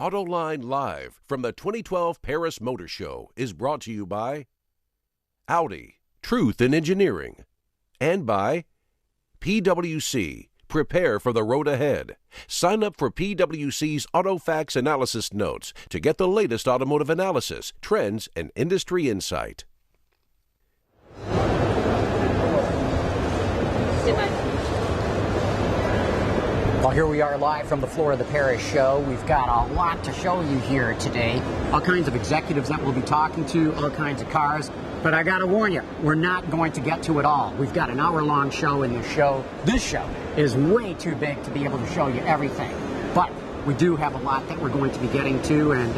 Autoline Live from the 2012 Paris Motor Show is brought to you by Audi, Truth in Engineering, and by PwC, prepare for the road ahead. Sign up for PwC's AutoFacts Analysis Notes to get the latest automotive analysis, trends, and industry insight. Well, here we are live from the floor of the Paris show. We've got a lot to show you here today. All kinds of executives that we'll be talking to, all kinds of cars. But I got to warn you, we're not going to get to it all. We've got an hour-long show, and this show is way too big to be able to show you everything. But we do have a lot that we're going to be getting to, and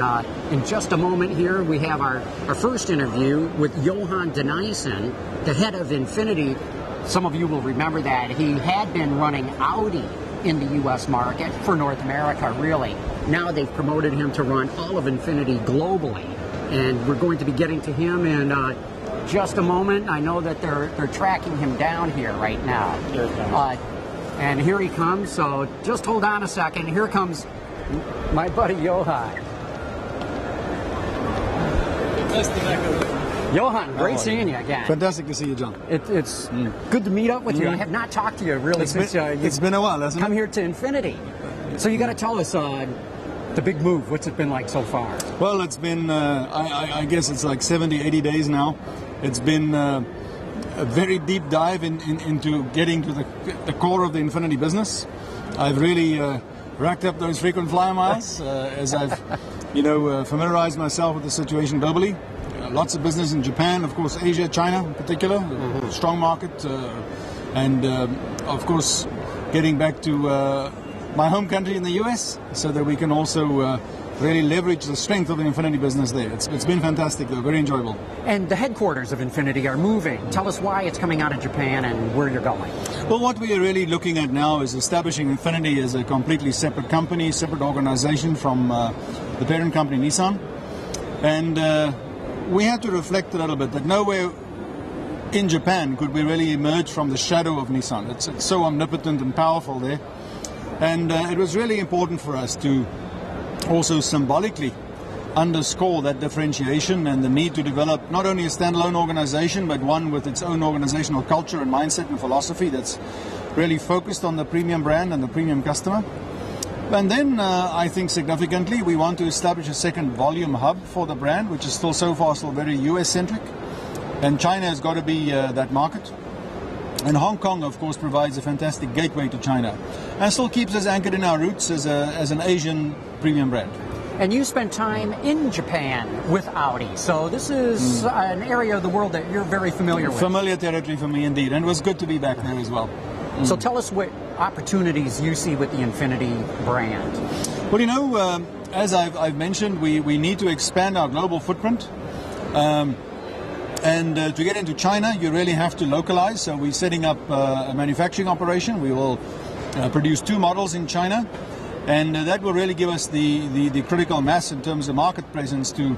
in just a moment here, we have our first interview with Johan de Nysschen, the head of Infiniti. Some of you will remember that he had been running Audi in the U.S. market for North America, really. Now they've promoted him to run all of Infiniti globally, and we're going to be getting to him in just a moment. I know that they're tracking him down here right now. And here he comes, so just hold on a second. Here comes my buddy Johan. Johan, great seeing you again. Fantastic to see you, John. It's good to meet up with you. I have not talked to you really since it's been a while, hasn't it? Come here to Infiniti. So you got to tell us the big move. What's it been like so far? Well, it's been, I guess it's like 70, 80 days now. It's been a very deep dive into getting to the core of the Infiniti business. I've really racked up those frequent flyer miles as I've, familiarized myself with the situation globally. Lots of business in Japan, of course, Asia, China in particular, strong market, and of course, getting back to my home country in the US, so that we can also really leverage the strength of the Infiniti business there. It's been fantastic, though, very enjoyable. And the headquarters of Infiniti are moving. Tell us why it's coming out of Japan and where you're going. Well, what we are really looking at now is establishing Infiniti as a completely separate company, separate organization from the parent company Nissan, and we had to reflect a little bit that nowhere in Japan could we really emerge from the shadow of Nissan. It's so omnipotent and powerful there. And it was really important for us to also symbolically underscore that differentiation and the need to develop not only a standalone organization, but one with its own organizational culture and mindset and philosophy that's really focused on the premium brand and the premium customer. And then I think significantly we want to establish a second volume hub for the brand, which is still so far very US-centric. And China has got to be that market. And Hong Kong, of course, provides a fantastic gateway to China and still keeps us anchored in our roots as an Asian premium brand. And you spent time in Japan with Audi, so this is an area of the world that you're very familiar with. Familiar territory for me indeed, and it was good to be back there as well. So tell us what opportunities you see with the Infiniti brand. Well, as I've mentioned, we need to expand our global footprint. And to get into China, you really have to localize. So we're setting up a manufacturing operation. We will produce 2 models in China. And that will really give us the critical mass in terms of market presence to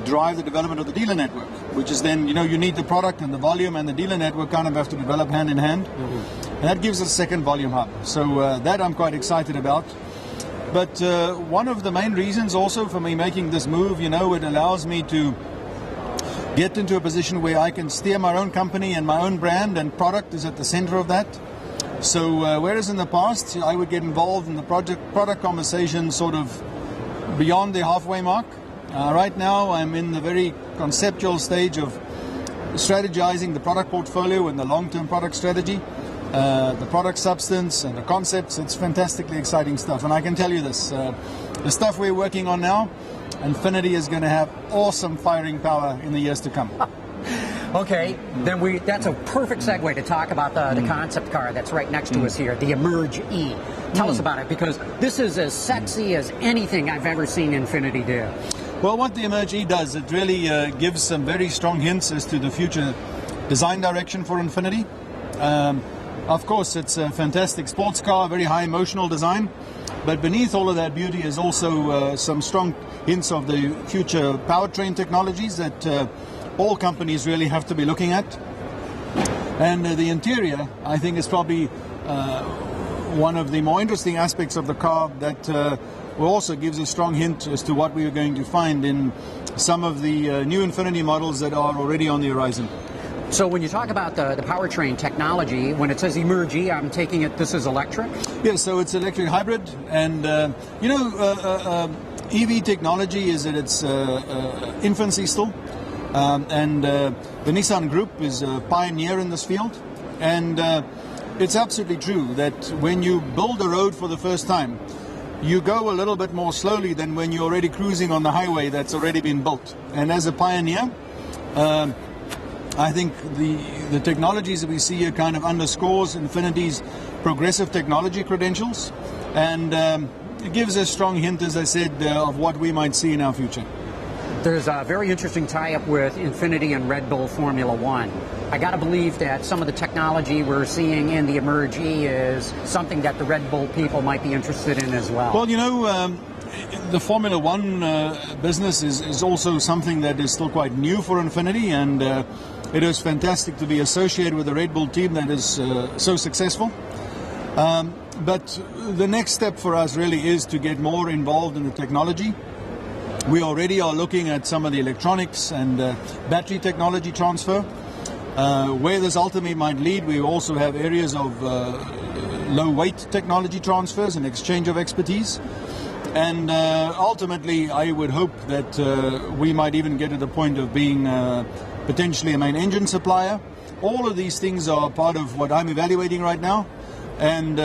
drive the development of the dealer network, which is then, you need the product and the volume, and the dealer network kind of have to develop hand in hand. And that gives us a second volume hub. So that I'm quite excited about. But one of the main reasons also for me making this move, it allows me to get into a position where I can steer my own company and my own brand, and product is at the center of that. So whereas in the past I would get involved in the product conversation sort of beyond the halfway mark, right now I'm in the very conceptual stage of strategizing the product portfolio and the long-term product strategy, the product substance and the concepts. It's fantastically exciting stuff, and I can tell you this, the stuff we're working on now, Infiniti is going to have awesome firing power in the years to come. Okay, then that's a perfect segue to talk about the concept car that's right next to us here, the Emerge E. Tell us about it, because this is as sexy as anything I've ever seen Infiniti do. Well, what the Emerge E does, it really gives some very strong hints as to the future design direction for Infiniti. Of course, it's a fantastic sports car, very high emotional design, but beneath all of that beauty is also some strong hints of the future powertrain technologies that all companies really have to be looking at. And the interior, I think, is probably one of the more interesting aspects of the car that also gives a strong hint as to what we are going to find in some of the new Infiniti models that are already on the horizon. So when you talk about the powertrain technology, when it says Emerge E, I'm taking it this is electric? Yes, so it's electric hybrid, and EV technology is at its infancy still, and the Nissan Group is a pioneer in this field, and it's absolutely true that when you build a road for the first time, you go a little bit more slowly than when you're already cruising on the highway that's already been built. And as a pioneer, I think the technologies that we see here kind of underscores Infiniti's progressive technology credentials, and it gives a strong hint, as I said, of what we might see in our future. There's a very interesting tie-up with Infiniti and Red Bull Formula One. I got to believe that some of the technology we're seeing in the Emerge E is something that the Red Bull people might be interested in as well. Well, the Formula One business is also something that is still quite new for Infiniti, and it is fantastic to be associated with a Red Bull team that is so successful. But the next step for us really is to get more involved in the technology. We already are looking at some of the electronics and battery technology transfer. Where this ultimately might lead, we also have areas of low weight technology transfers and exchange of expertise. And ultimately, I would hope that we might even get to the point of being potentially a main engine supplier. All of these things are part of what I'm evaluating right now. And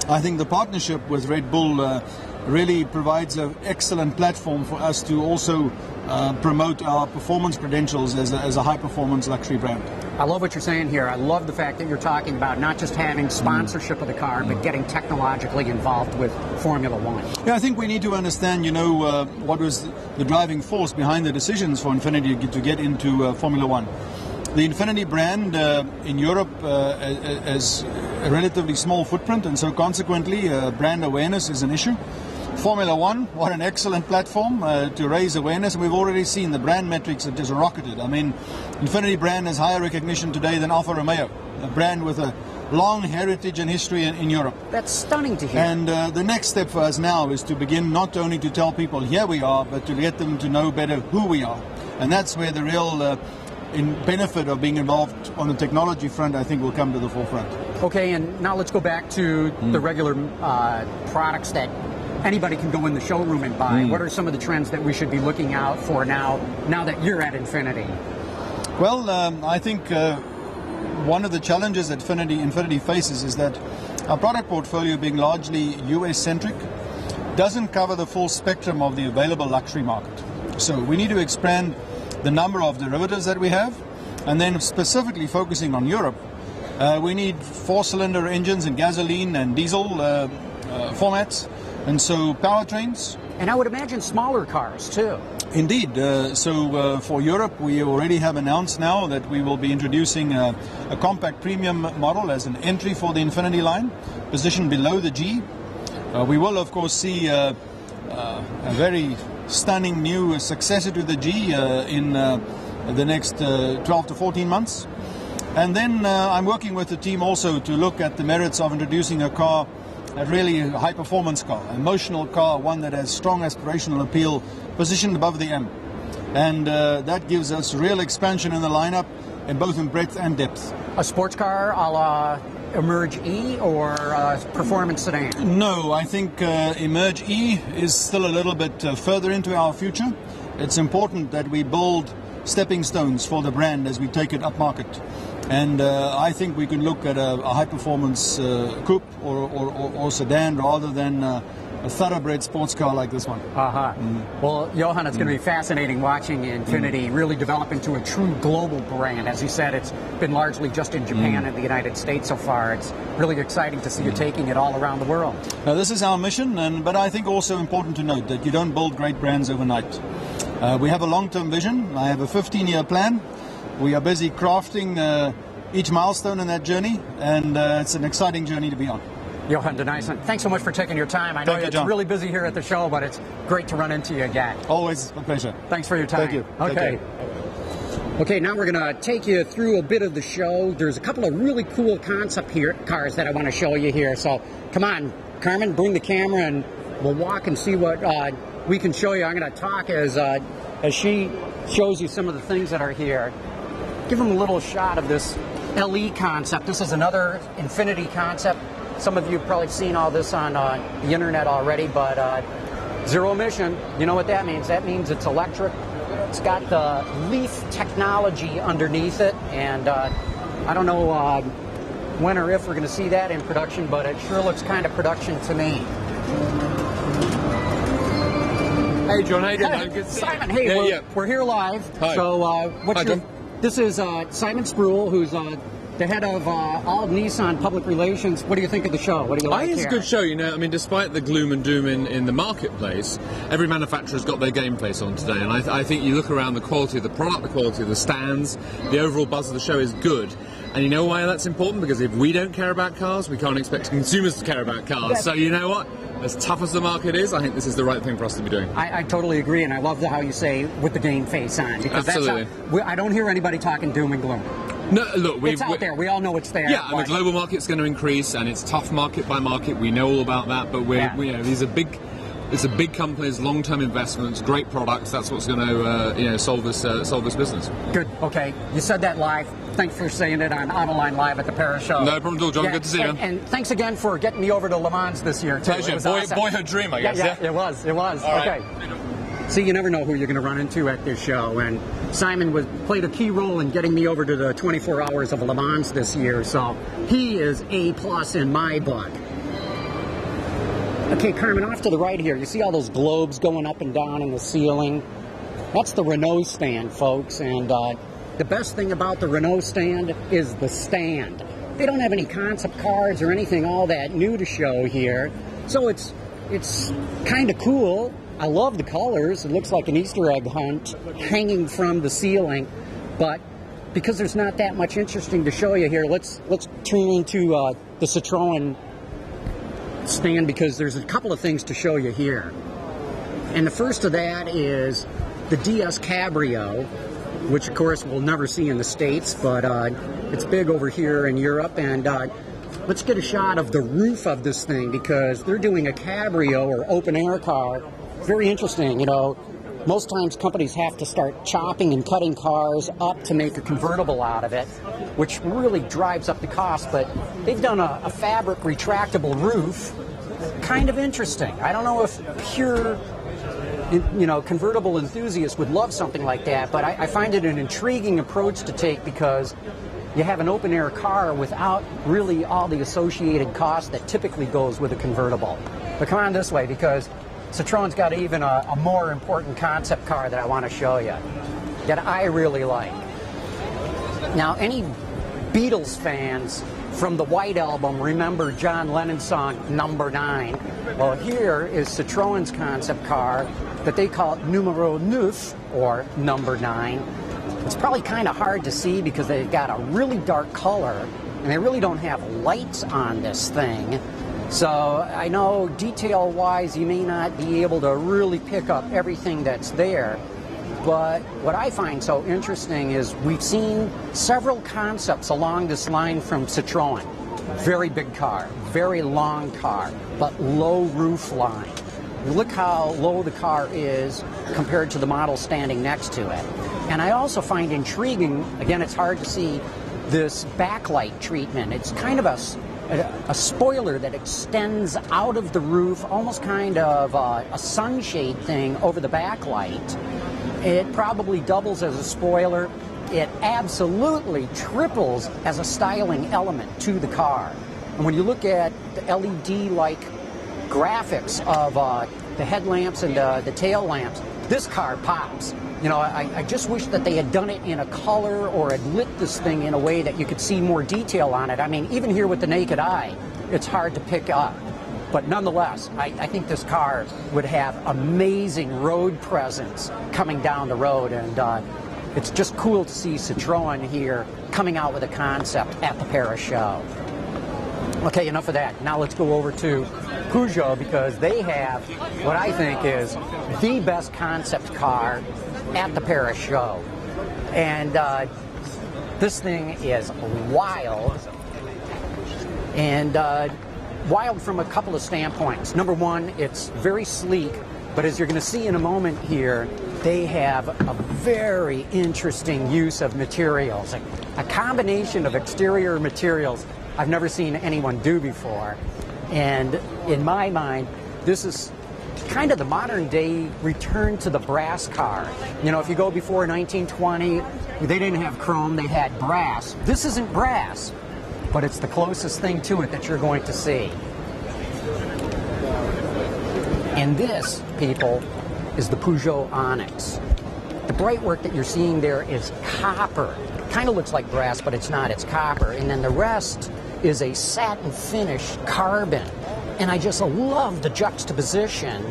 I think the partnership with Red Bull really provides an excellent platform for us to also promote our performance credentials as a high-performance luxury brand. I love what you're saying here. I love the fact that you're talking about not just having sponsorship of the car, but getting technologically involved with Formula One. Yeah, I think we need to understand, what was the driving force behind the decisions for Infiniti to get into Formula One. The Infiniti brand in Europe has a relatively small footprint, and so consequently brand awareness is an issue. Formula One, what an excellent platform to raise awareness, and we've already seen the brand metrics have just rocketed. I mean, Infiniti brand has higher recognition today than Alfa Romeo, a brand with a long heritage and history in Europe. That's stunning to hear. And the next step for us now is to begin not only to tell people here we are, but to get them to know better who we are. And that's where the real benefit of being involved on the technology front, I think, will come to the forefront. Okay, and now let's go back to the regular products that anybody can go in the showroom and buy. What are some of the trends that we should be looking out for now that you're at Infiniti? Well, I think one of the challenges that Infiniti faces is that our product portfolio, being largely US-centric, doesn't cover the full spectrum of the available luxury market. So we need to expand the number of derivatives that we have, and then specifically focusing on Europe, we need 4-cylinder engines in gasoline and diesel formats, and so powertrains. And I would imagine smaller cars too. Indeed. So for Europe, we already have announced now that we will be introducing a compact premium model as an entry for the Infiniti line, positioned below the G. We will, of course, see a very stunning new successor to the G in the next 12 to 14 months. And then I'm working with the team also to look at the merits of introducing a car, a really high-performance car, an emotional car, one that has strong aspirational appeal, positioned above the M. And that gives us real expansion in the lineup, both in breadth and depth. A sports car a la Emerge E or a performance sedan? No, I think Emerge E is still a little bit further into our future. It's important that we build stepping stones for the brand as we take it up market. And I think we can look at a high-performance coupe or sedan rather than a thoroughbred sports car like this one. Well, Johan, it's going to be fascinating watching Infiniti really develop into a true global brand. As you said, it's been largely just in Japan and the United States so far. It's really exciting to see you taking it all around the world. Now, this is our mission, but I think also important to note that you don't build great brands overnight. We have a long-term vision. I have a 15-year plan. We are busy crafting each milestone in that journey, and it's an exciting journey to be on. Johan de Nysschen, thanks so much for taking your time. I know it's really busy here at the show, but it's great to run into you again. Always a pleasure. Thanks for your time. Thank you. Okay. Okay, now we're going to take you through a bit of the show. There's a couple of really cool concept cars that I want to show you here. So come on, Carmen, bring the camera and we'll walk and see what we can show you. I'm going to talk as she shows you some of the things that are here. Give them a little shot of this LE concept. This is another Infiniti concept. Some of you have probably seen all this on the internet already, but zero emission, you know what that means. That means it's electric. It's got the leaf technology underneath it, and I don't know when or if we're going to see that in production, but it sure looks kind of production to me. Hey John, how you doing? Hey, Good to see you. Simon, hey, we're here live. Hi. So Hi, John. This is Simon Spruill, who's the head of all Nissan public relations. What do you think of the show? What do you like I think it's a here? good show, you know. I mean, despite the gloom and doom in the marketplace, every manufacturer's got their game face on today. And I think you look around, the quality of the product, the quality of the stands, the overall buzz of the show is good. And you know why that's important? Because if we don't care about cars, we can't expect consumers to care about cars. So you know what? As tough as the market is, I think this is the right thing for us to be doing. I totally agree, and I love how you say with the game face on, because Absolutely. I don't hear anybody talking doom and gloom. No, look, It's out there. We all know it's there. Yeah, and the global market's going to increase, and it's tough market by market. We know all about that, but you know, these are big. It's a big companies, long-term investments, great products. That's what's going to solve this business. Good. Okay. You said that live. Thanks for saying it on Autoline Live at the Paris show. No problem at all, John. Good to see you. And thanks again for getting me over to Le Mans this year, too. Pleasure. It was awesome. Boyhood dream, I guess. Yeah, it was. It was. All okay. Right. See, you never know who you're going to run into at this show, and Simon played a key role in getting me over to the 24 Hours of Le Mans this year, so he is A+ in my book. Okay, Carmen, off to the right here, you see all those globes going up and down in the ceiling? That's the Renault stand, folks, and the best thing about the Renault stand is the stand. They don't have any concept cars or anything all that new to show here, so it's kind of cool. I love the colors. It looks like an Easter egg hunt hanging from the ceiling, but because there's not that much interesting to show you here, let's turn into the Citroën stand, because there's a couple of things to show you here. And the first of that is the DS Cabrio, which of course we'll never see in the States, but it's big over here in Europe. And let's get a shot of the roof of this thing, because they're doing a Cabrio or open air car. Very interesting. You know, most times companies have to start chopping and cutting cars up to make a convertible out of it, which really drives up the cost, but they've done a fabric retractable roof. Kind of interesting. I don't know if pure, convertible enthusiasts would love something like that, but I find it an intriguing approach to take, because you have an open air car without really all the associated cost that typically goes with a convertible. But come on this way, because Citroën's got even a more important concept car that I want to show you, that I really like. Now, any Beatles fans from the White Album remember John Lennon's song Number 9. Well, here is Citroën's concept car that they call Numero 9, or Number 9. It's probably kind of hard to see because they've got a really dark color, and they really don't have lights on this thing. So I know detail-wise you may not be able to really pick up everything that's there, but what I find so interesting is we've seen several concepts along this line from Citroën. Very big car, very long car, but low roof line. Look how low the car is compared to the model standing next to it. And I also find intriguing, again, it's hard to see, this backlight treatment. It's kind of a spoiler that extends out of the roof, almost kind of a sunshade thing over the backlight. It probably doubles as a spoiler. It absolutely triples as a styling element to the car. And when you look at the LED-like graphics of the headlamps and the tail lamps, this car pops. You know, I just wish that they had done it in a color or had lit this thing in a way that you could see more detail on it. I mean, even here with the naked eye, it's hard to pick up. But nonetheless, I think this car would have amazing road presence coming down the road, and it's just cool to see Citroën here coming out with a concept at the Paris show. Okay, enough of that. Now let's go over to Peugeot, because they have what I think is the best concept car at the Paris show. And this thing is wild. And wild from a couple of standpoints. Number one, it's very sleek, but as you're going to see in a moment here, they have a very interesting use of materials, a combination of exterior materials I've never seen anyone do before. And in my mind, this is kind of the modern day return to the brass car. You know, if you go before 1920, they didn't have chrome, they had brass. This isn't brass, but it's the closest thing to it that you're going to see. And this, people, is the Peugeot Onyx. The bright work that you're seeing there is copper. Kind of looks like brass, but it's not, it's copper. And then the rest is a satin finish carbon. And I just love the juxtaposition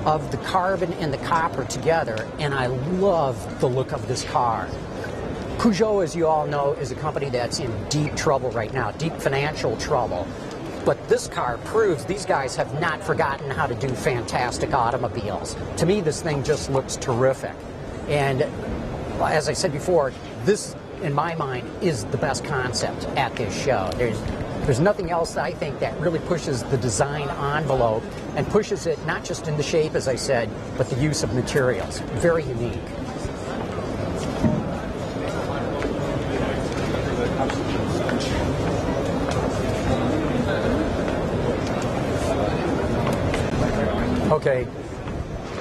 of the carbon and the copper together, and I love the look of this car. Peugeot, as you all know, is a company that's in deep trouble right now, deep financial trouble. But this car proves these guys have not forgotten how to do fantastic automobiles. To me, this thing just looks terrific. And as I said before, this, in my mind, is the best concept at this show. There's nothing else, I think, that really pushes the design envelope and pushes it not just in the shape, as I said, but the use of materials. Very unique. Okay,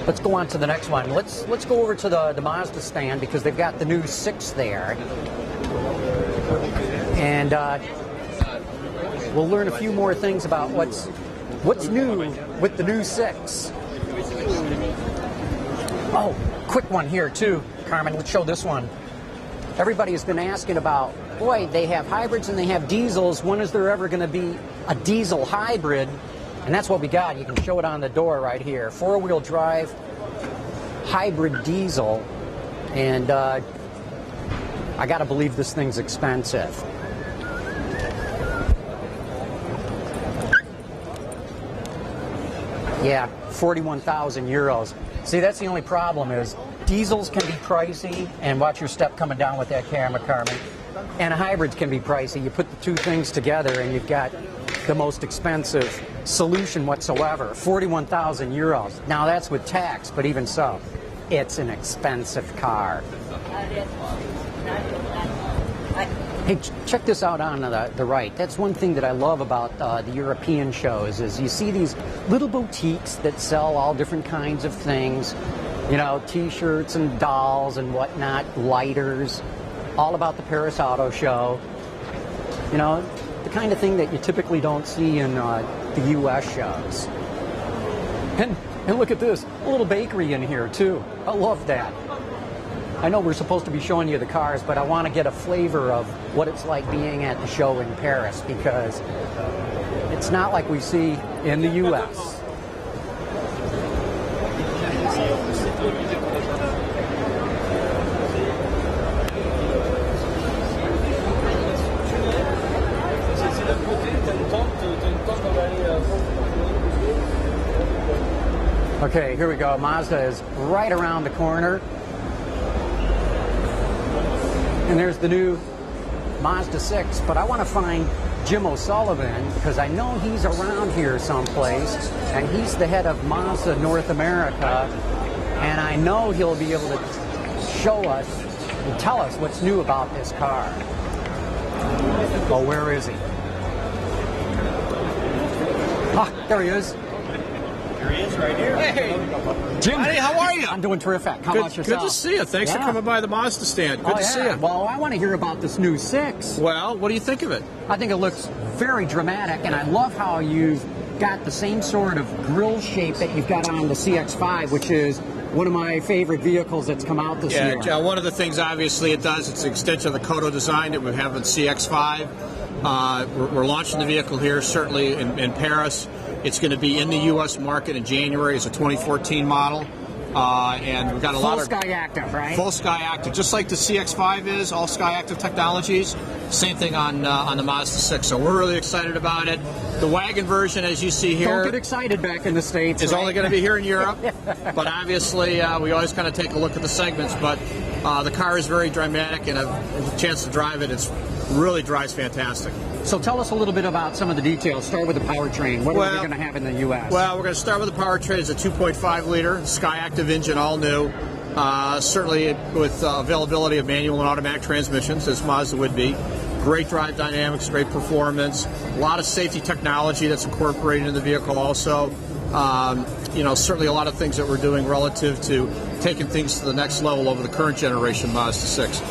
let's go on to the next one. Let's go over to the Mazda stand because they've got the new 6 there. And we'll learn a few more things about what's new with the new 6. Oh, quick one here too, Carmen. Let's show this one. Everybody has been asking about, boy, they have hybrids and they have diesels. When is there ever going to be a diesel hybrid? And that's what we got. You can show it on the door right here. 4-wheel drive hybrid diesel. And I got to believe this thing's expensive. Yeah, 41,000 euros. See, that's the only problem is diesels can be pricey, and watch your step coming down with that camera, Carmen. And hybrids can be pricey. You put the two things together and you've got the most expensive solution whatsoever, 41,000 euros. Now that's with tax, but even so, it's an expensive car. Hey, check this out on the right. That's one thing that I love about the European shows is you see these little boutiques that sell all different kinds of things, you know, T-shirts and dolls and whatnot, lighters, all about the Paris Auto Show. You know, the kind of thing that you typically don't see in the U.S. shows. And look at this, a little bakery in here too. I love that. I know we're supposed to be showing you the cars, but I want to get a flavor of what it's like being at the show in Paris because it's not like we see in the U.S. Okay, here we go. Mazda is right around the corner. And there's the new Mazda 6, but I want to find Jim O'Sullivan because I know he's around here someplace, and he's the head of Mazda North America, and I know he'll be able to show us and tell us what's new about this car. Oh, where is he? Ah, there he is. Here he is, right here. Hey, Jim. Hey, how are you? I'm doing terrific. How about yourself? Good to see you. Thanks for coming by the Mazda stand. Good to see you. Well, I want to hear about this new 6. Well, what do you think of it? I think it looks very dramatic, and I love how you've got the same sort of grille shape that you've got on the CX-5, which is one of my favorite vehicles that's come out this year. Yeah, one of the things, obviously, it does, it's an extension of the Kodo design that we have in CX-5. We're launching the vehicle here, certainly in Paris. It's going to be in the U.S. market in January. It's a 2014 model. And we've got a lot of... Full Sky Active, right? Full Sky Active, just like the CX-5 is, all Sky Active technologies. Same thing on the Mazda 6. So we're really excited about it. The wagon version, as you see here... Don't get excited back in the States. Is only going to be here in Europe. But obviously, we always kind of take a look at the segments. But the car is very dramatic, and a chance to drive it. It's really drives fantastic. So tell us a little bit about some of the details. Start with the powertrain. What are we going to have in the U.S.? Well, we're going to start with the powertrain. It's a 2.5-liter SkyActiv engine, all new. Certainly with availability of manual and automatic transmissions, as Mazda would be. Great drive dynamics, great performance, a lot of safety technology that's incorporated in the vehicle also. Certainly a lot of things that we're doing relative to taking things to the next level over the current generation Mazda 6.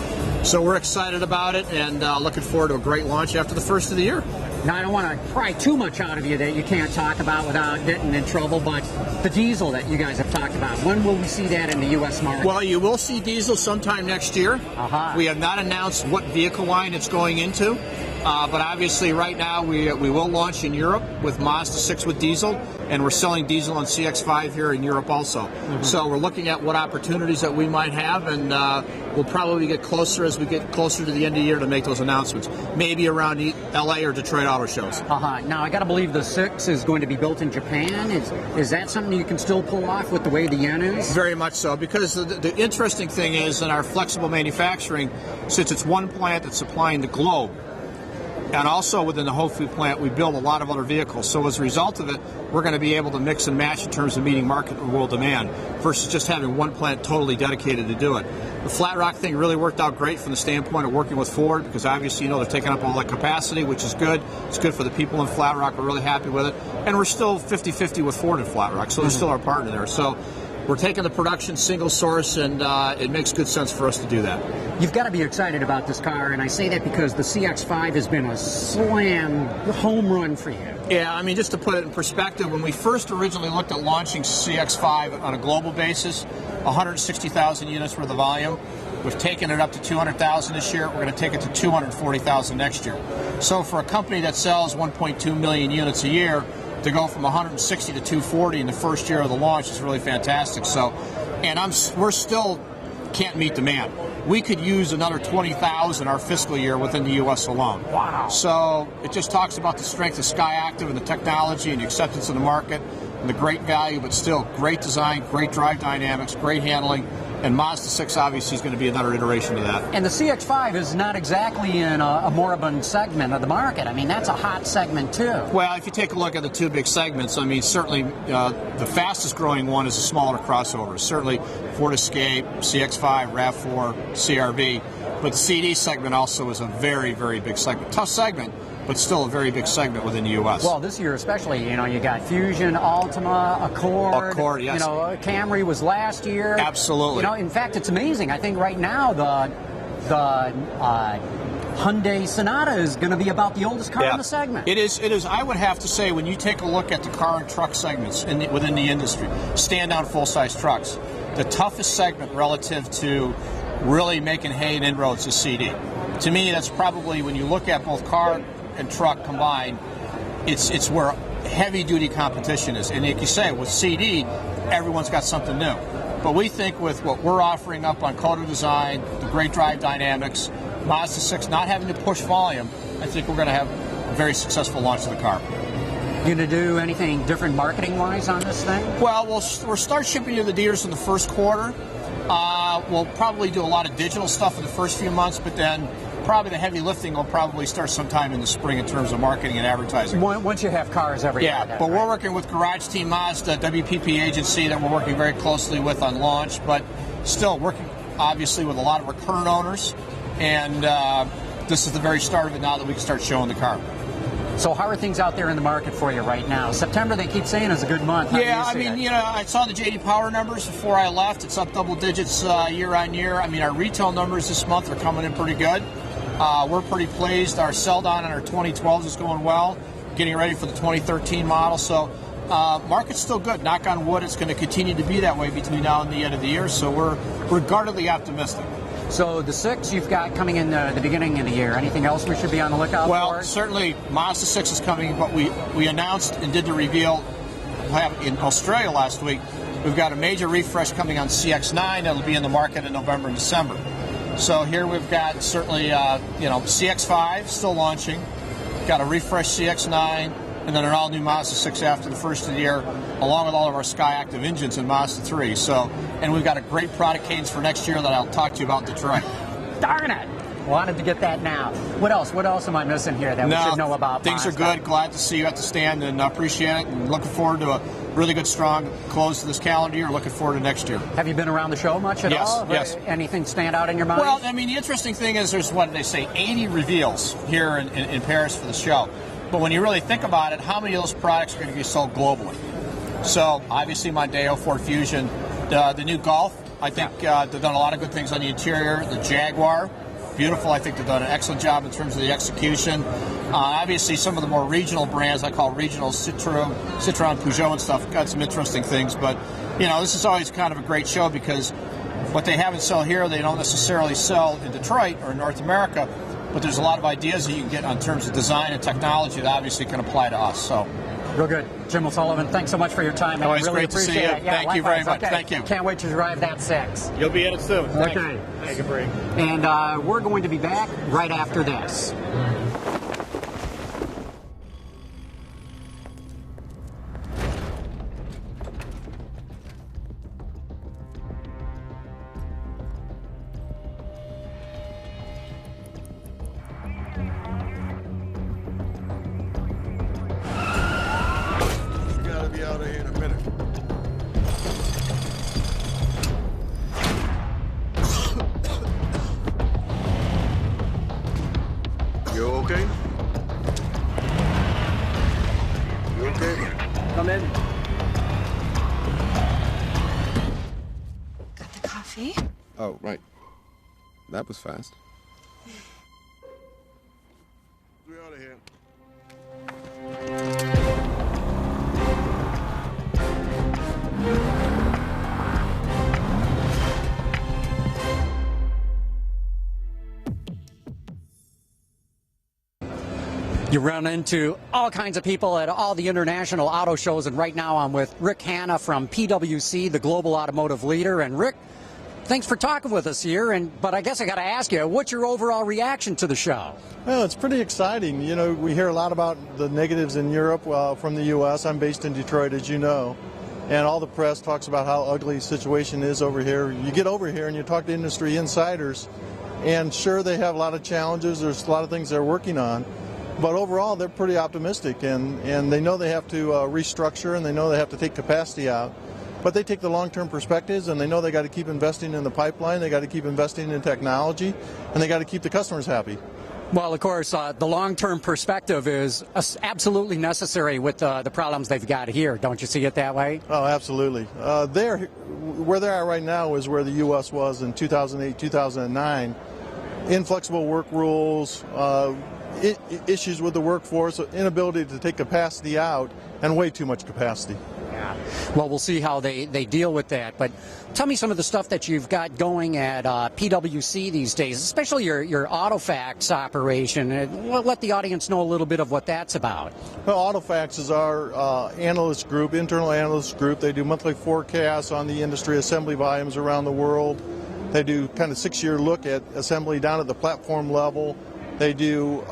So we're excited about it and looking forward to a great launch after the first of the year. Now, I don't want to pry too much out of you that you can't talk about without getting in trouble, but the diesel that you guys have talked about, when will we see that in the U.S. market? Well, you will see diesel sometime next year. We have not announced what vehicle line it's going into, but obviously right now we will launch in Europe with Mazda 6 with diesel, and we're selling diesel on CX-5 here in Europe also. So we're looking at what opportunities that we might have, and we'll probably get closer as we get closer to the end of the year to make those announcements, maybe around LA or Detroit auto shows. Now, I got to believe the 6 is going to be built in Japan. Is that something you can still pull off with the way the yen is? Very much so, because the interesting thing is in our flexible manufacturing, since it's one plant that's supplying the globe, and also within the Hofu plant, we build a lot of other vehicles. So as a result of it, we're going to be able to mix and match in terms of meeting market and world demand versus just having one plant totally dedicated to do it. The Flat Rock thing really worked out great from the standpoint of working with Ford, because obviously, they're taking up all that capacity, which is good. It's good for the people in Flat Rock. We're really happy with it. And we're still 50-50 with Ford in Flat Rock, so they're still our partner there. So we're taking the production single source, and it makes good sense for us to do that. You've got to be excited about this car, and I say that because the CX-5 has been a slam home run for you. Yeah, just to put it in perspective, when we first originally looked at launching CX-5 on a global basis, 160,000 units worth of volume. We've taken it up to 200,000 this year. We're going to take it to 240,000 next year. So for a company that sells 1.2 million units a year, to go from 160 to 240 in the first year of the launch is really fantastic. So, and we're still can't meet demand. We could use another 20,000 our fiscal year within the U.S. alone. Wow. So it just talks about the strength of SkyActiv and the technology and the acceptance in the market and the great value, but still great design, great drive dynamics, great handling. And Mazda 6 obviously is going to be another iteration of that. And the CX-5 is not exactly in a moribund segment of the market. That's a hot segment too. Well, if you take a look at the two big segments, certainly the fastest growing one is the smaller crossovers. Certainly Ford Escape, CX-5, RAV4, CR-V. But the CD segment also is a very, very big segment. Tough segment, but still a very big segment within the U.S. Well, this year especially, you got Fusion, Altima, Accord. Accord, yes. Camry was last year. Absolutely. In fact, it's amazing. I think right now the Hyundai Sonata is going to be about the oldest car in the segment. It is. I would have to say, when you take a look at the car and truck segments within the industry, stand-down full-size trucks, the toughest segment relative to really making hay and inroads is CD. To me, that's probably, when you look at both car and truck combined, it's where heavy-duty competition is. And like you say, with CD, everyone's got something new. But we think with what we're offering up on Coda Design, the great drive dynamics, Mazda 6 not having to push volume, I think we're going to have a very successful launch of the car. You going to do anything different marketing-wise on this thing? Well, we'll start shipping to the dealers in the first quarter. We'll probably do a lot of digital stuff in the first few months, but then probably the heavy lifting will probably start sometime in the spring in terms of marketing and advertising. Once you have cars every year. Yeah, but we're working with Garage Team Mazda, WPP agency that we're working very closely with on launch, but still working obviously with a lot of our current owners, and this is the very start of it now that we can start showing the car. So how are things out there in the market for you right now? September, they keep saying, is a good month. I saw the J.D. Power numbers before I left. It's up double digits year on year. Our retail numbers this month are coming in pretty good. We're pretty pleased. Our sell-down on our 2012s is going well, getting ready for the 2013 model. So market's still good. Knock on wood, it's going to continue to be that way between now and the end of the year. So we're guardedly optimistic. So the 6 you've got coming in the beginning of the year. Anything else we should be on the lookout for? Well, certainly Mazda 6 is coming, but we announced and did the reveal in Australia last week. We've got a major refresh coming on CX-9 that'll be in the market in November and December. So here we've got certainly CX-5 still launching, got a refreshed CX-9, and then an all-new Mazda 6 after the first of the year, along with all of our SkyActiv engines in Mazda 3. So, and we've got a great product cadence for next year that I'll talk to you about in Detroit. Darn it! Wanted to get that now. What else? What else am I missing here that we should know about? Things are good. Glad to see you at the stand and appreciate it. And looking forward to a really good, strong close to this calendar year. Looking forward to next year. Have you been around the show much at all? Yes. Anything stand out in your mind? Well, I mean, the interesting thing is there's, what they say, 80 reveals here in Paris for the show. But when you really think about it, how many of those products are going to be sold globally? So, obviously, Mondial, Ford Fusion, the new Golf, I think they've done a lot of good things on the interior. The Jaguar, beautiful. I think they've done an excellent job in terms of the execution. Obviously, some of the more regional brands, I call regional, Citroen, Peugeot and stuff, got some interesting things. But, you know, this is always kind of a great show because what they haven't sell here, they don't necessarily sell in Detroit or in North America. But there's a lot of ideas that you can get in terms of design and technology that obviously can apply to us. So, real good. Jim O'Sullivan, thanks so much for your time. Always really great to see you. It. Yeah, Thank you very much. Okay. Thank you. Can't wait to drive that 6. You'll be in it soon. Okay. Take a break. And we're going to be back right after this. You okay? You okay? Come in. Got the coffee? Oh, right. That was fast. We're out of here. You run into all kinds of people at all the international auto shows, and right now I'm with Rick Hanna from PwC, the global automotive leader. And Rick, thanks for talking with us here. But I guess I got to ask you, what's your overall reaction to the show? Well, it's pretty exciting. You know, we hear a lot about the negatives in Europe from the U.S. I'm based in Detroit, as you know. And all the press talks about how ugly the situation is over here. You get over here and you talk to industry insiders, and sure, they have a lot of challenges. There's a lot of things they're working on. But overall, they're pretty optimistic, and they know they have to restructure, and they know they have to take capacity out. But they take the long-term perspectives, and they know they got to keep investing in the pipeline, they got to keep investing in technology, and they got to keep the customers happy. Well, of course, the long-term perspective is absolutely necessary with the problems they've got here. Don't you see it that way? Oh, absolutely. Where they are right now is where the U.S. was in 2008, 2009. Inflexible work rules, issues with the workforce, inability to take capacity out, and way too much capacity. Yeah. Well, we'll see how they deal with that. But tell me some of the stuff that you've got going at PwC these days, especially your Autofax operation. And let the audience know a little bit of what that's about. Well, Autofax is our analyst group, internal analyst group. They do monthly forecasts on the industry assembly volumes around the world. They do kind of 6-year look at assembly down at the platform level. They do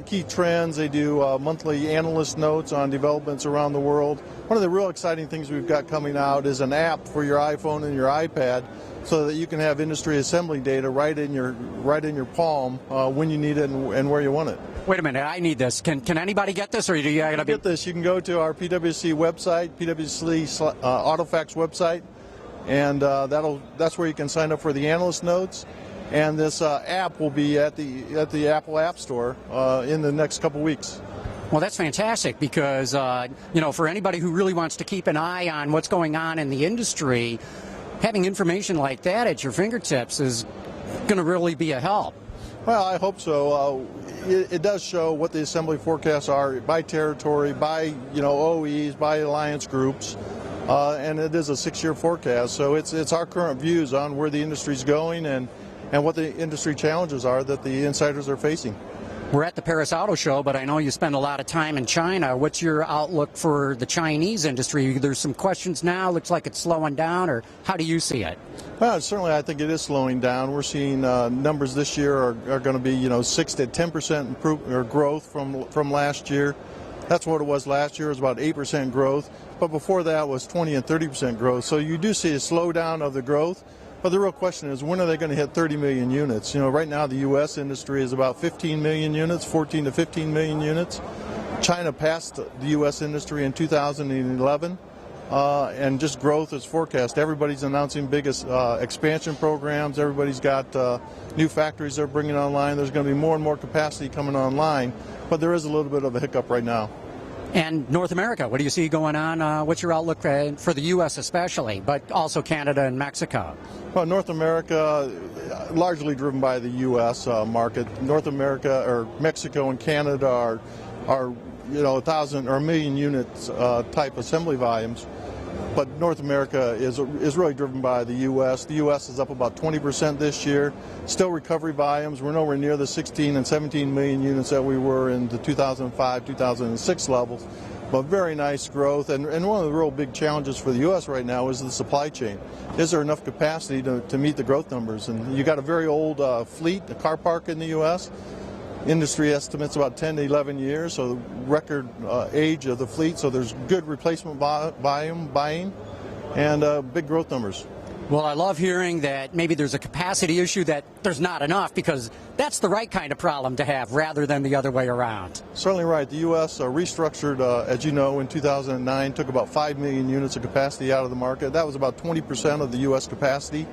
key trends. They do monthly analyst notes on developments around the world. One of the real exciting things we've got coming out is an app for your iPhone and your iPad, so that you can have industry assembly data right in your palm when you need it and where you want it. Wait a minute, I need this. Can anybody get this, or do you got to get this? You can go to our PwC website, PwC Autofax website, and that's where you can sign up for the analyst notes. And this app will be at the Apple App Store in the next couple weeks. Well, that's fantastic because, for anybody who really wants to keep an eye on what's going on in the industry, having information like that at your fingertips is going to really be a help. Well, I hope so. It does show what the assembly forecasts are by territory, by OEs, by alliance groups. And it is a 6-year forecast, so it's our current views on where the industry's going and what the industry challenges are that the insiders are facing. We're at the Paris Auto Show, but I know you spend a lot of time in China. What's your outlook for the Chinese industry? There's some questions now. Looks like it's slowing down, or how do you see it? Well, certainly I think it is slowing down. We're seeing numbers this year are going to be 6 to 10% growth from last year. That's what it was last year. It was about 8% growth. But before that was 20 and 30% growth. So you do see a slowdown of the growth. But the real question is, when are they going to hit 30 million units? You know, right now the U.S. industry is about 15 million units, 14 to 15 million units. China passed the U.S. industry in 2011, and just growth is forecast. Everybody's announcing biggest expansion programs. Everybody's got new factories they're bringing online. There's going to be more and more capacity coming online, but there is a little bit of a hiccup right now. And North America, what do you see going on? What's your outlook for the U.S. especially, but also Canada and Mexico? Well, North America, largely driven by the U.S. Market. North America, or Mexico and Canada are 1,000 or 1 million units type assembly volumes. But North America is really driven by the U.S. The U.S. is up about 20% this year. Still recovery volumes. We're nowhere near the 16 and 17 million units that we were in the 2005, 2006 levels. But very nice growth. And one of the real big challenges for the U.S. right now is the supply chain. Is there enough capacity to meet the growth numbers? And you got a very old fleet, a car park in the U.S. Industry estimates about 10 to 11 years, so record age of the fleet, so there's good replacement buying and big growth numbers. Well, I love hearing that maybe there's a capacity issue, that there's not enough, because that's the right kind of problem to have rather than the other way around. Certainly right. The U.S. Restructured, as you know, in 2009, took about 5 million units of capacity out of the market. That was about 20% of the U.S. capacity.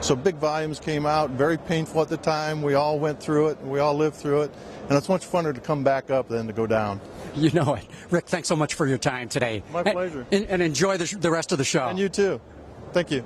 So big volumes came out, very painful at the time. We all went through it, we all lived through it, and it's much funner to come back up than to go down. You know it. Rick, thanks so much for your time today. My pleasure. And enjoy the rest of the show. And you too. Thank you.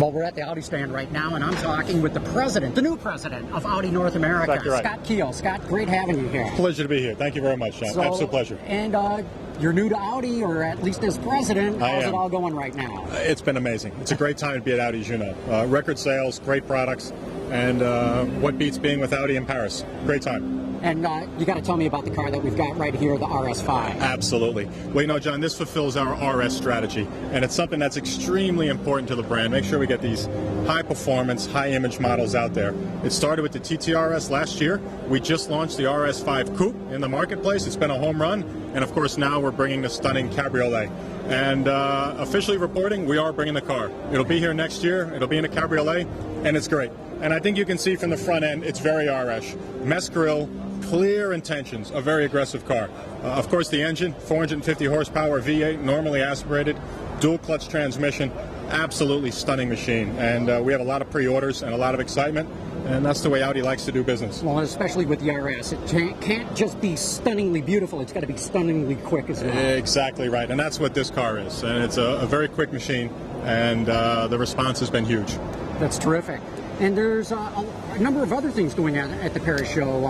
Well, we're at the Audi stand right now, and I'm talking with the president, the new president of Audi North America, Exactly right. Scott Keel. Scott, great having you here. Pleasure to be here. Thank you very much, John. Absolute pleasure. And you're new to Audi, or at least as president. How's it all going right now? It's been amazing. It's a great time to be at Audi, as you know. Record sales, great products, and what beats being with Audi in Paris? Great time. And you got to tell me about the car that we've got right here, the RS5. Absolutely. Well, you know, John, this fulfills our RS strategy, and it's something that's extremely important to the brand. Make sure we get these high-performance, high-image models out there. It started with the TTRS last year. We just launched the RS5 Coupe in the marketplace. It's been a home run, and of course now we're bringing the stunning Cabriolet. And officially reporting, we are bringing the car. It'll be here next year. It'll be in a Cabriolet, and it's great. And I think you can see from the front end, it's very R-ish. Mesh grille, clear intentions, a very aggressive car. Of course, the engine, 450 horsepower V8, normally aspirated, dual clutch transmission, absolutely stunning machine. And we have a lot of pre-orders and a lot of excitement, and that's the way Audi likes to do business. Well, especially with the RS, it can't just be stunningly beautiful, it's got to be stunningly quick as well. Exactly right, and that's what this car is. And it's a very quick machine, and the response has been huge. That's terrific. And there's a number of other things going on at the Paris show.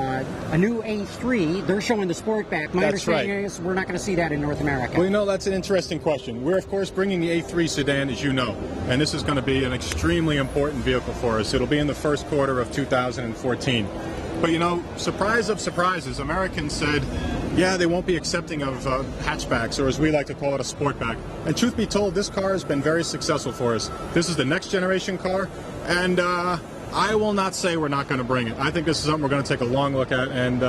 A new A3, they're showing the Sportback. My understanding is we're not going to see that in North America. Well, you know, that's an interesting question. We're, of course, bringing the A3 sedan, as you know, and this is going to be an extremely important vehicle for us. It'll be in the first quarter of 2014. But, you know, surprise of surprises, Americans said, yeah, they won't be accepting of hatchbacks, or as we like to call it, a Sportback. And truth be told, this car has been very successful for us. This is the next generation car, and I will not say we're not going to bring it. I think this is something we're going to take a long look at, and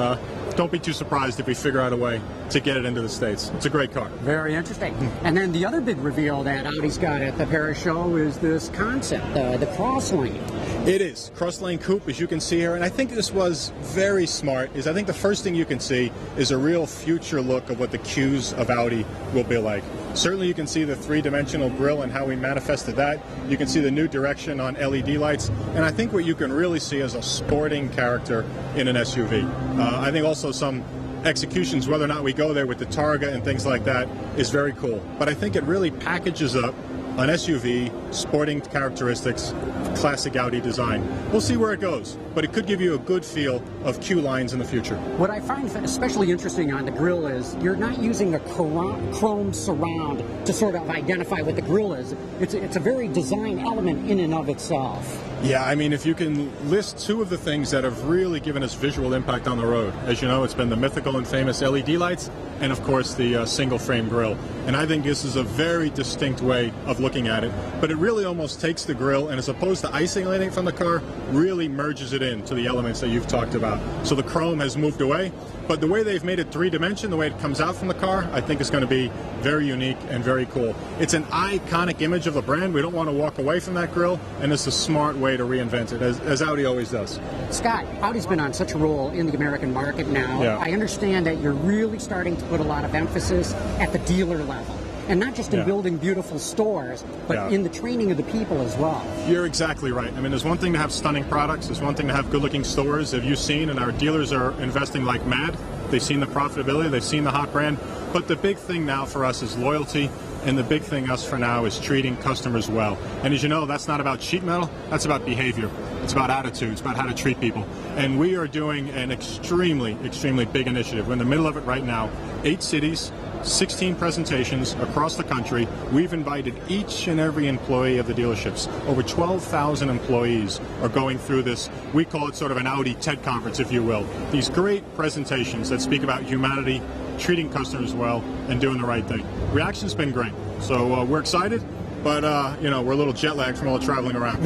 don't be too surprised if we figure out a way to get it into the States. It's a great car. Very interesting. And then the other big reveal that Audi's got at the Paris show is this concept, the Crosslane. It is. Crosslane Coupe, as you can see here, and I think this was very smart, I think the first thing you can see is a real future look of what the Qs of Audi will be like. Certainly you can see the three-dimensional grille and how we manifested that. You can see the new direction on LED lights, and I think what you can really see is a sporting character in an SUV. I think also some executions, whether or not we go there with the Targa and things like that, is very cool. But I think it really packages up an SUV, sporting characteristics, classic Audi design. We'll see where it goes, but it could give you a good feel of Q lines in the future. What I find especially interesting on the grille is you're not using a chrome surround to sort of identify what the grille is. It's a very design element in and of itself. Yeah, I mean, if you can list two of the things that have really given us visual impact on the road, as you know, it's been the mythical and famous LED lights, and of course the single frame grille. And I think this is a very distinct way of looking at it, but it really almost takes the grille and, as opposed to isolating it from the car, really merges it into the elements that you've talked about. So the chrome has moved away, But the way they've made it three-dimension, the way it comes out from the car, I think is going to be very unique and very cool. It's an iconic image of the brand. We don't want to walk away from that grille, and it's a smart way to reinvent it, as Audi always does. Scott, Audi's been on such a roll in the American market now. Yeah. I understand that you're really starting to put a lot of emphasis at the dealer level. And not just in building beautiful stores, but in the training of the people as well. You're exactly right. I mean, there's one thing to have stunning products. There's one thing to have good-looking stores. Have you seen, and our dealers are investing like mad. They've seen the profitability. They've seen the hot brand. But the big thing now for us is loyalty. And the big thing us for now is treating customers well. And as you know, that's not about sheet metal. That's about behavior. It's about attitude. It's about how to treat people. And we are doing an extremely, extremely big initiative. We're in the middle of it right now. 8 cities, 16 presentations across the country. We've invited each and every employee of the dealerships. Over 12,000 employees are going through this. We call it sort of an Audi TED conference, if you will. These great presentations that speak about humanity, treating customers well, and doing the right thing. Reaction's been great. So we're excited. But, you know, we're a little jet lagged from all the traveling around.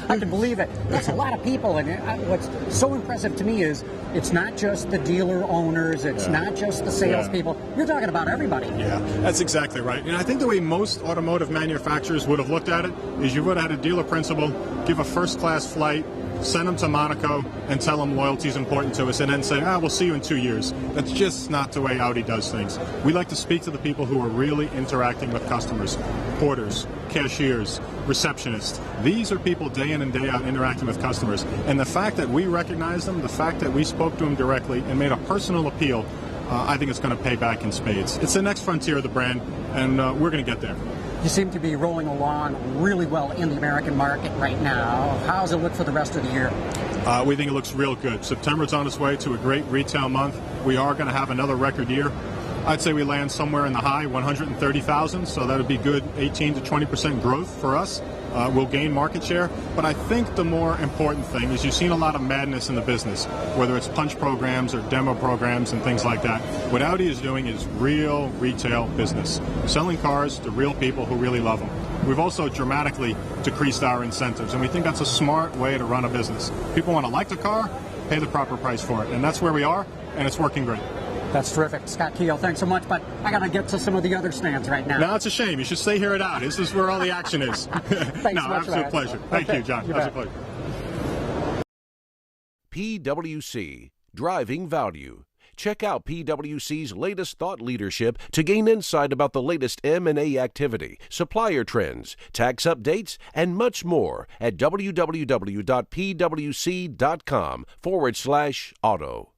I can believe it. That's a lot of people. And what's so impressive to me is it's not just the dealer owners. It's not just the salespeople. You're talking about everybody. Yeah, that's exactly right. And I think the way most automotive manufacturers would have looked at it is you would have had a dealer principal give a first-class flight, send them to Monaco and tell them loyalty is important to us, and then say, we'll see you in 2 years. That's just not the way Audi does things. We like to speak to the people who are really interacting with customers, porters, cashiers, receptionists. These are people day in and day out interacting with customers. And the fact that we recognize them, the fact that we spoke to them directly and made a personal appeal, I think it's going to pay back in spades. It's the next frontier of the brand, and we're going to get there. You seem to be rolling along really well in the American market right now. How does it look for the rest of the year? We think it looks real good. September's on its way to a great retail month. We are going to have another record year. I'd say we land somewhere in the high 130,000, so that would be good 18 to 20% growth for us. We'll gain market share, but I think the more important thing is you've seen a lot of madness in the business, whether it's punch programs or demo programs and things like that. What Audi is doing is real retail business, selling cars to real people who really love them. We've also dramatically decreased our incentives, and we think that's a smart way to run a business. People want to like the car, pay the proper price for it, and that's where we are, and it's working great. That's terrific. Scott Keel, thanks so much, but I got to get to some of the other stands right now. No, it's a shame. You should stay here at Audi. This is where all the action is. Thanks no, so much, absolute pleasure. Thank you, John. Absolute pleasure. PwC, driving value. Check out PwC's latest thought leadership to gain insight about the latest M&A activity, supplier trends, tax updates, and much more at www.pwc.com/auto.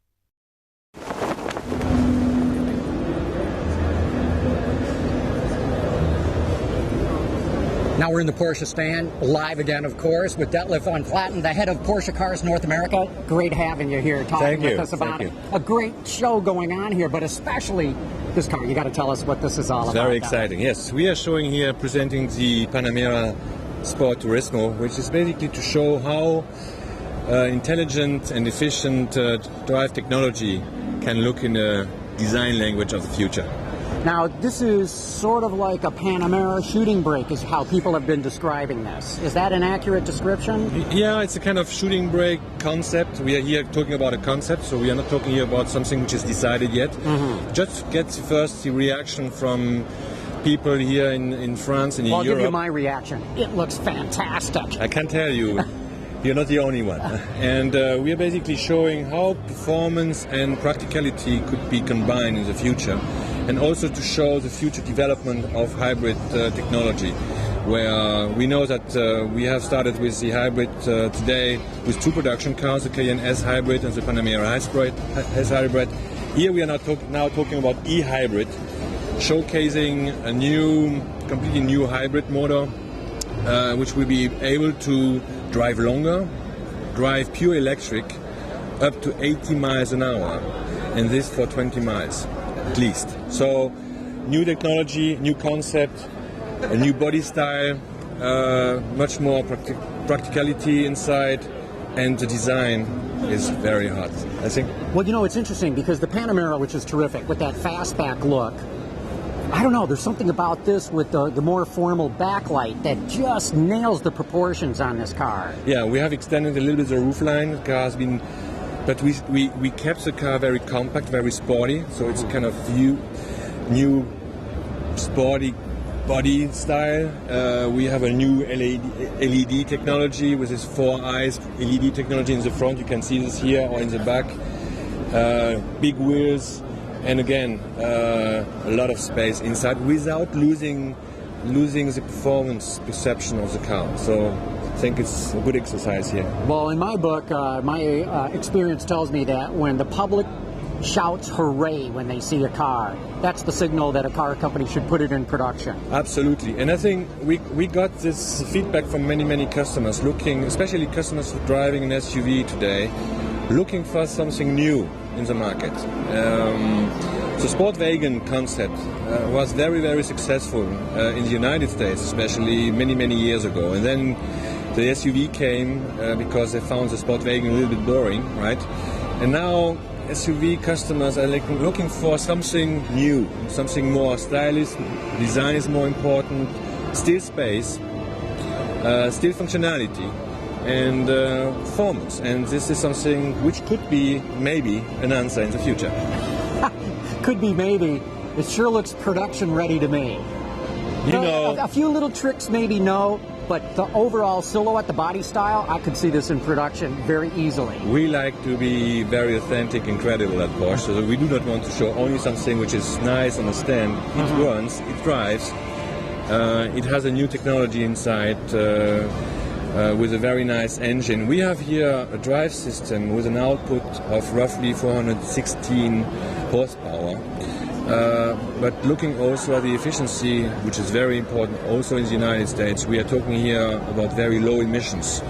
Now we're in the Porsche stand, live again, of course, with Detlef von Platen, the head of Porsche Cars North America. Great having you here talking with us about a great show going on here, but especially this car. You got to tell us what this is all about. Very exciting, yes. We are showing here, presenting the Panamera Sport Turismo, which is basically to show how intelligent and efficient drive technology can look in a design language of the future. Now, this is sort of like a Panamera shooting brake is how people have been describing this. Is that an accurate description? Yeah, it's a kind of shooting brake concept. We are here talking about a concept, so we are not talking here about something which is decided yet. Mm-hmm. Just get first the reaction from people here in France and in Europe. I'll give you my reaction. It looks fantastic. I can tell you. You're not the only one. And we are basically showing how performance and practicality could be combined in the future, and also to show the future development of hybrid technology, where we know that we have started with the hybrid today with 2 production cars, the Cayenne S Hybrid and the Panamera S Hybrid. Here we are now talking about e-hybrid, showcasing a completely new hybrid motor, which will be able to drive longer, drive pure electric up to 80 miles an hour, and this for 20 miles at least. So new technology, new concept, a new body style, much more practicality inside, and the design is very hot, I think. Well, you know, it's interesting because the Panamera, which is terrific, with that fastback look, I don't know, there's something about this with the more formal backlight that just nails the proportions on this car. Yeah, we have extended a little bit the roofline. The car has been but we kept the car very compact, very sporty, so it's kind of new sporty body style. We have a new LED technology with this 4 eyes LED technology in the front. You can see this here or in the back. Big wheels, and again a lot of space inside without losing the performance perception of the car. So I think it's a good exercise here. Well, in my book, my experience tells me that when the public shouts hooray when they see a car, that's the signal that a car company should put it in production. Absolutely, and I think we got this feedback from many customers looking, especially customers driving an SUV today, looking for something new in the market. The Sportwagen concept was very successful in the United States, especially many years ago, and then the SUV came because they found the Sportwagen a little bit boring, right? And now SUV customers are looking for something new, something more stylish. Design is more important, still space, still functionality, and performance. And this is something which could be maybe an answer in the future. Could be maybe. It sure looks production ready to me. A few little tricks maybe no, but the overall silhouette, the body style, I could see this in production very easily. We like to be very authentic and credible at Porsche, so we do not want to show only something which is nice on the stand. It runs, it drives, it has a new technology inside with a very nice engine. We have here a drive system with an output of roughly 416 horsepower. But looking also at the efficiency, which is very important also in the United States, we are talking here about very low emissions.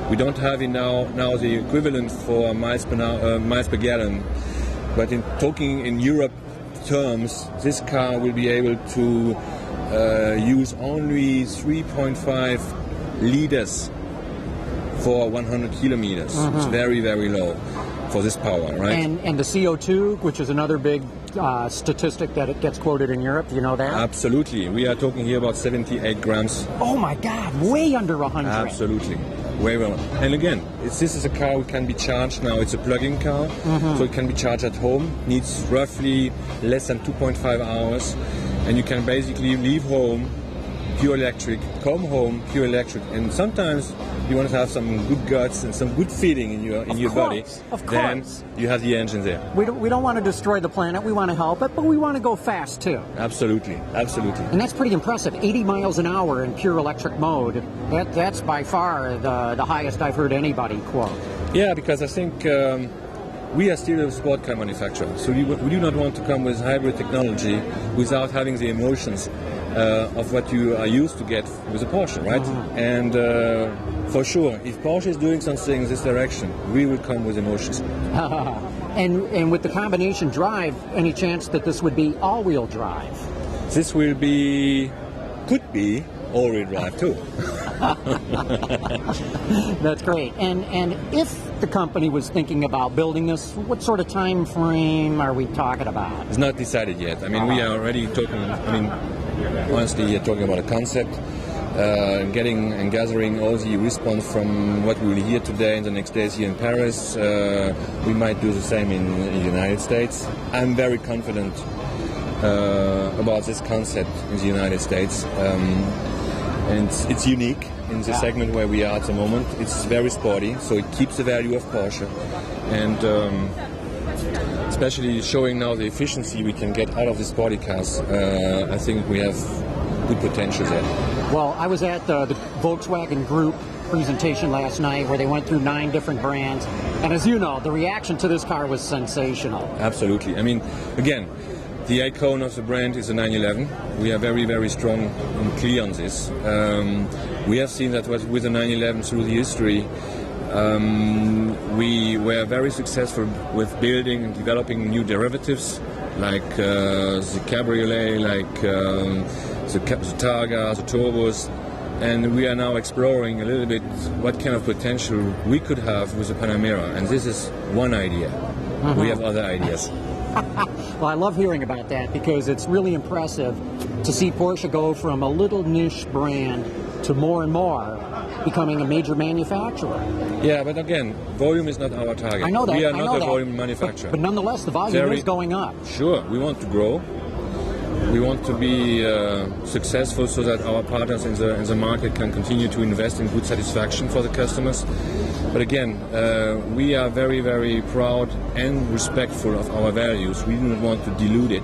We don't have now the equivalent for miles per gallon, but talking in Europe terms, this car will be able to use only 3.5 liters for 100 kilometers. It's very low for this power, right? And the CO2, which is another big statistic that it gets quoted in Europe, you know that? Absolutely. We are talking here about 78 grams. Oh my God, way under 100. Absolutely. Way well. And again, this is a car which can be charged now. It's a plug-in car, so it can be charged at home. Needs roughly less than 2.5 hours. And you can basically leave home pure electric, come home pure electric, and sometimes you want to have some good guts and some good feeling in your body. Of course. Then you have the engine there. We don't want to destroy the planet. We want to help it, but we want to go fast too. Absolutely. And that's pretty impressive. 80 miles an hour in pure electric mode. That's by far the highest I've heard anybody quote. Yeah, because I think we are still a sport car manufacturer, so we do not want to come with hybrid technology without having the emotions of what you are used to get with a Porsche, right? And for sure, if Porsche is doing something in this direction, we will come with emotions. And with the combination drive, any chance that this would be all-wheel drive? This could be all-wheel drive too. That's great. And if the company was thinking about building this, what sort of time frame are we talking about? It's not decided yet. I mean, we are already talking, honestly, you're talking about a concept, getting and gathering all the response from what we will hear today and the next days here in Paris. We might do the same in the United States. I'm very confident about this concept in the United States. And it's unique in the segment where we are at the moment. It's very sporty, so it keeps the value of Porsche. And especially showing now the efficiency we can get out of the sporty cars, I think we have good potential there. Well, I was at the Volkswagen Group presentation last night where they went through 9 different brands, and as you know, the reaction to this car was sensational. Absolutely. I mean, again, the icon of the brand is the 911. We are very strong and clear on this. We have seen that with the 911 through the history, we were very successful with building and developing new derivatives like the Cabriolet, like the Targa, the Turbos, and we are now exploring a little bit what kind of potential we could have with the Panamera, and this is one idea. We have other ideas. Well, I love hearing about that because it's really impressive to see Porsche go from a little niche brand to more and more becoming a major manufacturer. Yeah, but again, volume is not our target. I know that. We are I know not a that. volume manufacturer. But nonetheless, the volume is going up. Sure, we want to grow. We want to be successful so that our partners in the market can continue to invest in good satisfaction for the customers. But again, we are very, very proud and respectful of our values. We do not want to dilute it.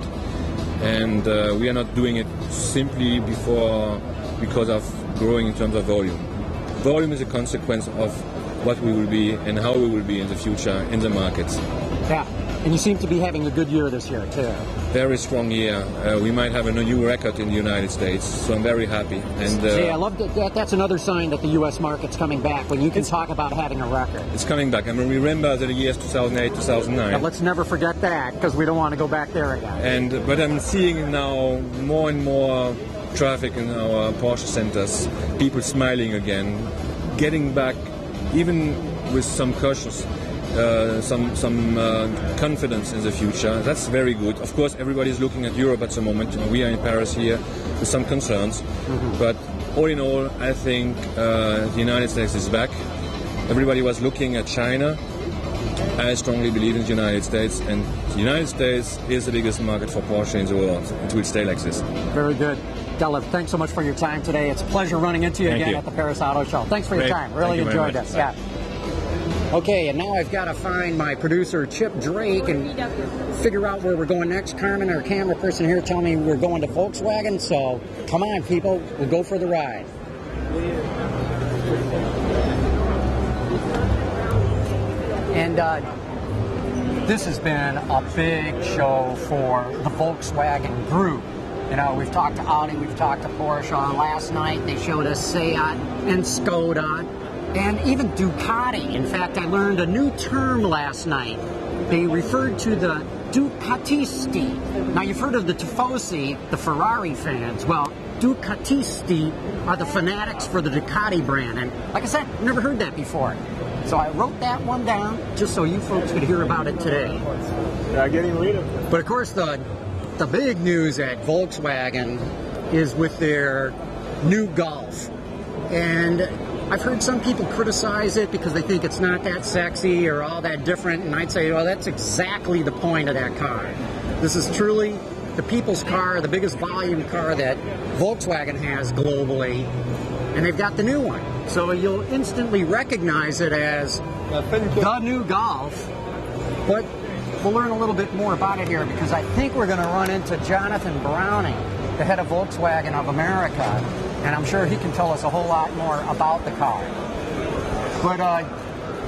And we are not doing it simply because of growing in terms of volume. Volume is a consequence of what we will be and how we will be in the future in the markets. Yeah, and you seem to be having a good year this year too. Very strong year. We might have a new record in the United States, so I'm very happy. And I love that. That's another sign that the U.S. market's coming back, when you can talk about having a record. It's coming back. I mean, remember the years 2008, 2009. Now, let's never forget that, because we don't want to go back there again. But I'm seeing now more and more traffic in our Porsche centers, people smiling again, getting back, even with some cautious, some confidence in the future. That's very good. Of course, everybody's looking at Europe at the moment. We are in Paris here with some concerns. But all in all, I think the United States is back. Everybody was looking at China. I strongly believe in the United States, and the United States is the biggest market for Porsche in the world. It will stay like this. Very good. Delev, thanks so much for your time today. It's a pleasure running into you again at the Paris Auto Show. Thanks for your time. Really enjoyed this. Yeah. Okay, and now I've got to find my producer, Chip Drake, and figure out where we're going next. Carmen, our camera person here, told me we're going to Volkswagen, so come on, people. We'll go for the ride. And this has been a big show for the Volkswagen Group. You know, we've talked to Audi, we've talked to Porsche. Last night they showed us Seat and Skoda and even Ducati. In fact, I learned a new term last night. They referred to the Ducatisti. Now, you've heard of the Tifosi, the Ferrari fans. Well, Ducatisti are the fanatics for the Ducati brand. And like I said, never heard that before. So I wrote that one down just so you folks could hear about it today. But of course, the big news at Volkswagen is with their new Golf. And I've heard some people criticize it because they think it's not that sexy or all that different. And I'd say, well, that's exactly the point of that car. This is truly the people's car, the biggest volume car that Volkswagen has globally. And they've got the new one. So you'll instantly recognize it as the new Golf. But we'll learn a little bit more about it here, because I think we're going to run into Jonathan Browning, the head of Volkswagen of America, and I'm sure he can tell us a whole lot more about the car. But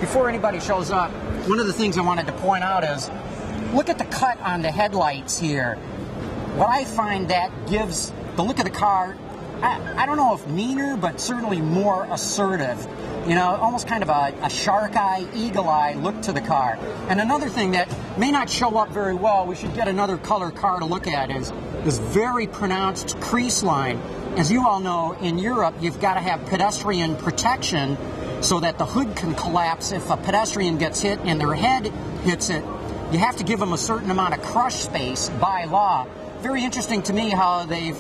before anybody shows up, one of the things I wanted to point out is, look at the cut on the headlights here. What I find that gives the look of the car, I don't know if meaner, but certainly more assertive. You know, almost kind of a shark eye, eagle eye look to the car. And another thing that may not show up very well, we should get another color car to look at, is this very pronounced crease line. As you all know, in Europe, you've got to have pedestrian protection so that the hood can collapse if a pedestrian gets hit and their head hits it. You have to give them a certain amount of crush space by law. Very interesting to me how they've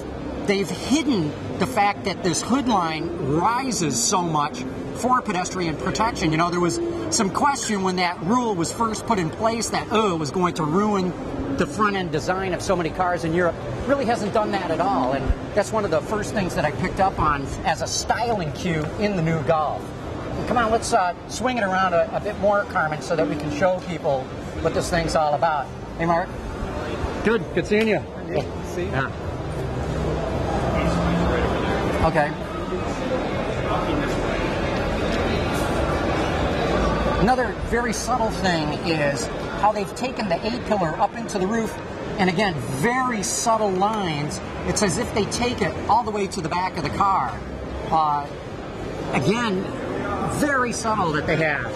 hidden the fact that this hood line rises so much for pedestrian protection. You know, there was some question when that rule was first put in place that, it was going to ruin the front-end design of so many cars in Europe. It really hasn't done that at all, and that's one of the first things that I picked up on as a styling cue in the new Golf. Come on, let's swing it around a bit more, Carmen, so that we can show people what this thing's all about. Hey, Mark. Good seeing you. Good to see you. Yeah. Okay. Another very subtle thing is how they've taken the A-pillar up into the roof, and again, very subtle lines. It's as if they take it all the way to the back of the car. Again, very subtle that they have.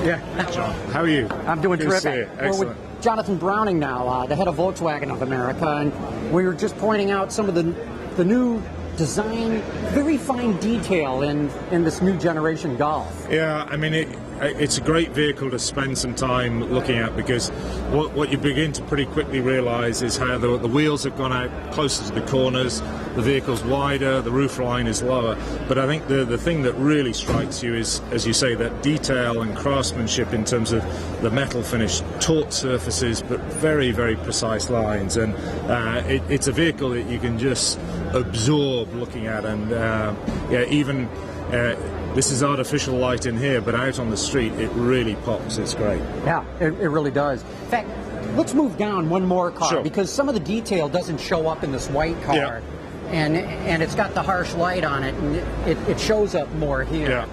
Yeah. John, how are you? I'm doing Good terrific. To see you. Excellent. We're with Jonathan Browning now, the head of Volkswagen of America, and we were just pointing out some of the new design, very fine detail in this new generation Golf. Yeah, I mean, it's a great vehicle to spend some time looking at, because what you begin to pretty quickly realise is how the wheels have gone out closer to the corners, the vehicle's wider, the roof line is lower. But I think the thing that really strikes you is, as you say, that detail and craftsmanship in terms of the metal finish, taut surfaces, but very, very precise lines. And it's a vehicle that you can just absorb looking at. And even this is artificial light in here, but out on the street it really pops. It's great. Yeah, it really does. In fact, let's move down one more car, sure, because some of the detail doesn't show up in this white car. Yeah. And it's got the harsh light on it, and it shows up more here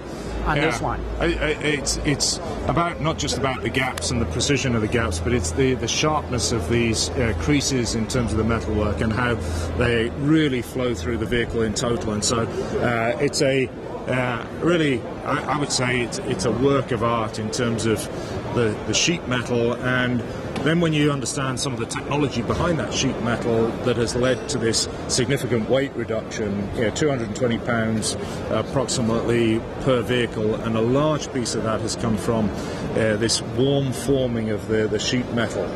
on this one. It's about not just about the gaps and the precision of the gaps, but it's the sharpness of these creases in terms of the metalwork and how they really flow through the vehicle in total. And so it's a really, I would say it's a work of art in terms of the sheet metal, and then when you understand some of the technology behind that sheet metal that has led to this significant weight reduction, 220 pounds approximately per vehicle, and a large piece of that has come from this warm forming of the sheet metal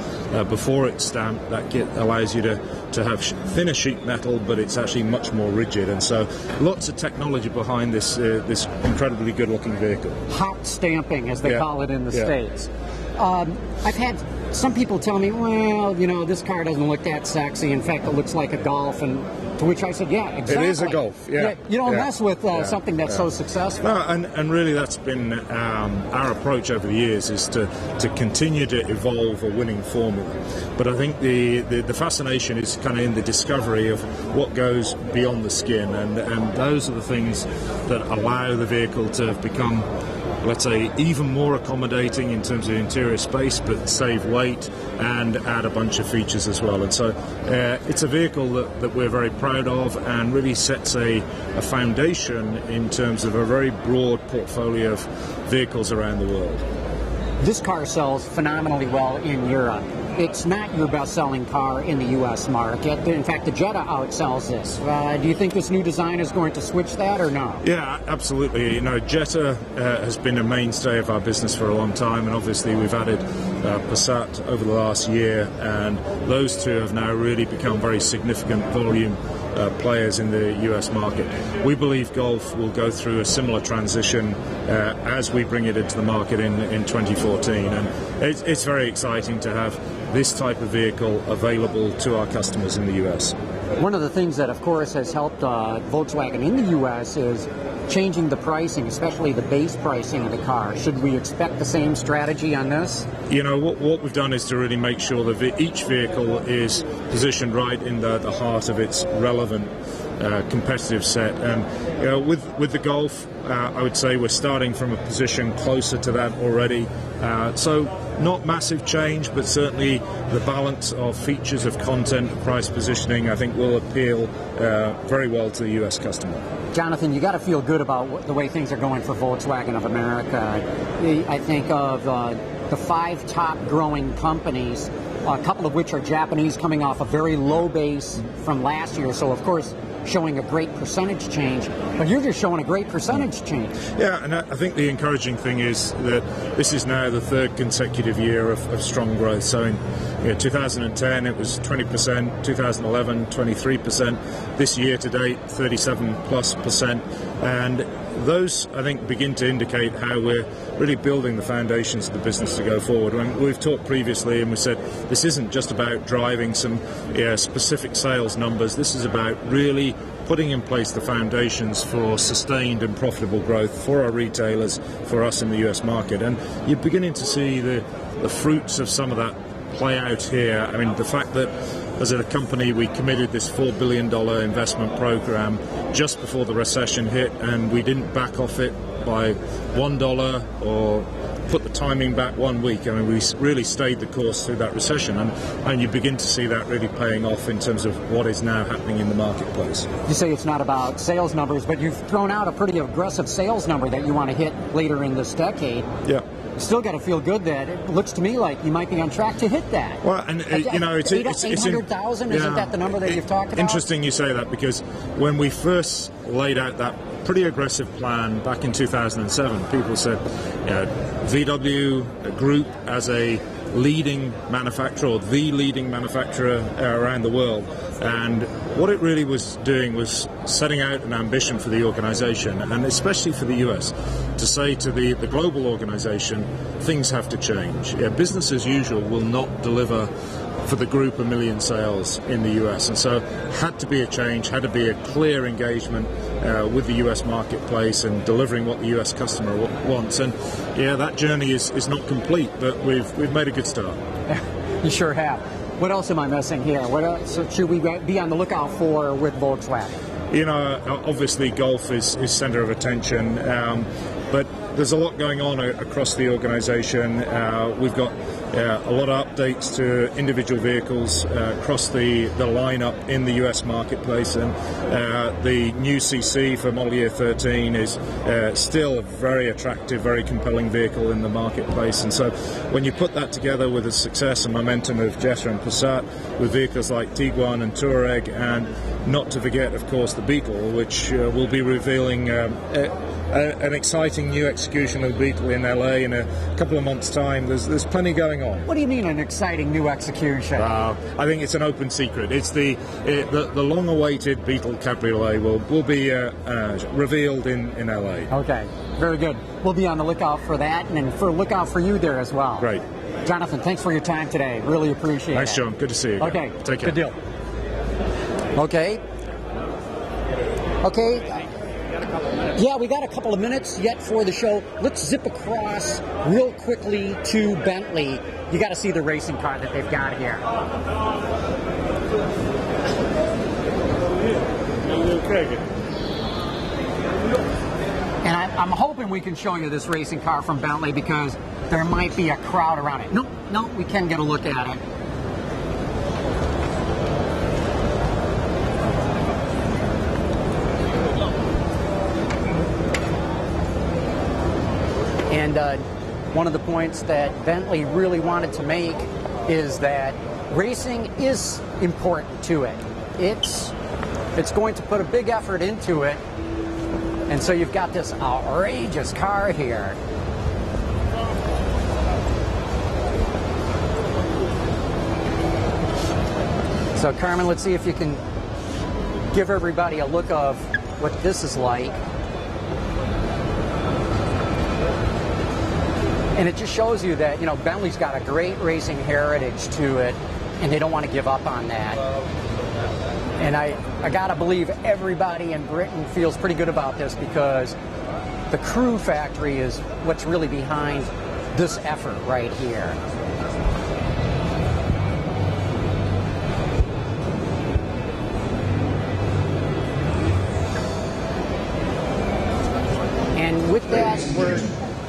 before it's stamped. That allows you to have thinner sheet metal, but it's actually much more rigid. And so lots of technology behind this incredibly good looking vehicle. Hot stamping, as they call it in the States. I've had some people tell me, well, this car doesn't look that sexy. In fact, it looks like a Golf. And to which I said, yeah, exactly. It is a Golf, You don't mess with something that's so successful. No, and really that's been our approach over the years, is to continue to evolve a winning formula. But I think the fascination is kind of in the discovery of what goes beyond the skin, and those are the things that allow the vehicle to have become, let's say, even more accommodating in terms of interior space, but save weight and add a bunch of features as well. And so it's a vehicle that we're very proud of, and really sets a foundation in terms of a very broad portfolio of vehicles around the world. This car sells phenomenally well in Europe. It's not your best-selling car in the U.S. market. In fact, the Jetta outsells this. Do you think this new design is going to switch that, or no? Yeah, absolutely. Jetta has been a mainstay of our business for a long time, and obviously we've added Passat over the last year, and those two have now really become very significant volume players in the US market. We believe Golf will go through a similar transition as we bring it into the market in 2014, and it's very exciting to have this type of vehicle available to our customers in the US. One of the things that, of course, has helped Volkswagen in the U.S. is changing the pricing, especially the base pricing of the car. Should we expect the same strategy on this? What we've done is to really make sure that each vehicle is positioned right in the heart of its relevant competitive set. And with the Golf, I would say we're starting from a position closer to that already. So not massive change, but certainly the balance of features, of content, price positioning, I think will appeal very well to the US customer. Jonathan, you got to feel good about the way things are going for Volkswagen of America. I think of the 5 top growing companies, a couple of which are Japanese, coming off a very low base from last year. So, of course, showing a great percentage change, but you're just showing a great percentage change. Yeah, and I think the encouraging thing is that this is now the 3rd consecutive year of strong growth. So in 2010 it was 20%, 2011 23%, this year to date 37+%, and those, I think, begin to indicate how we're really building the foundations of the business to go forward. When we've talked previously and we said this isn't just about driving some specific sales numbers, this is about really putting in place the foundations for sustained and profitable growth for our retailers, for us in the US market. And you're beginning to see the fruits of some of that play out here. I mean, the fact that as a company we committed this $4 billion investment program just before the recession hit, and we didn't back off it by $1 or put the timing back 1 week. I mean, we really stayed the course through that recession, and you begin to see that really paying off in terms of what is now happening in the marketplace. You say it's not about sales numbers, but you've thrown out a pretty aggressive sales number that you want to hit later in this decade. Yeah. still got to feel good that it looks to me like you might be on track to hit that. Well, and you know, it's 800,000. Isn't that the number that you've talked about? Interesting you say that, because when we first laid out that pretty aggressive plan back in 2007, people said, VW Group as a leading manufacturer, or the leading manufacturer around the world. And what it really was doing was setting out an ambition for the organization, and especially for the US, to say to the global organization, things have to change. Business as usual will not deliver for the group 1 million sales in the US, and so had to be a change, had to be a clear engagement with the US marketplace and delivering what the US customer wants. And that journey is not complete, but we've made a good start. You sure have. What else am I missing here? What else should we be on the lookout for with Volkswagen? You know, obviously golf is center of attention, but there's a lot going on across the organization. We've got a lot of updates to individual vehicles across the lineup in the US marketplace, and the new CC for model year 13 is still a very attractive, very compelling vehicle in the marketplace. And so when you put that together with the success and momentum of Jetta and Passat, with vehicles like Tiguan and Touareg, and not to forget, of course, the Beetle, which will be revealing an exciting new execution of the Beetle in LA in a couple of months' time. There's plenty going on. What do you mean an exciting new execution? I think it's an open secret. It's the long-awaited Beetle Cabriolet will be revealed in LA. Okay, very good. We'll be on the lookout for that, and look out for you there as well. Great. Jonathan, thanks for your time today. Really appreciate it. Thanks, John. Good to see you again. Okay, Take care. Good deal. Okay. Yeah, we got a couple of minutes yet for the show. Let's zip across real quickly to Bentley. You got to see the racing car that they've got here. And I'm hoping we can show you this racing car from Bentley, because there might be a crowd around it. No, we can get a look at it. And one of the points that Bentley really wanted to make is that racing is important to it. It's going to put a big effort into it. And so you've got this outrageous car here. So Carmen, let's see if you can give everybody a look of what this is like. And it just shows you that, Bentley's got a great racing heritage to it, and they don't want to give up on that. And I got to believe everybody in Britain feels pretty good about this, because the Crew factory is what's really behind this effort right here. And with that,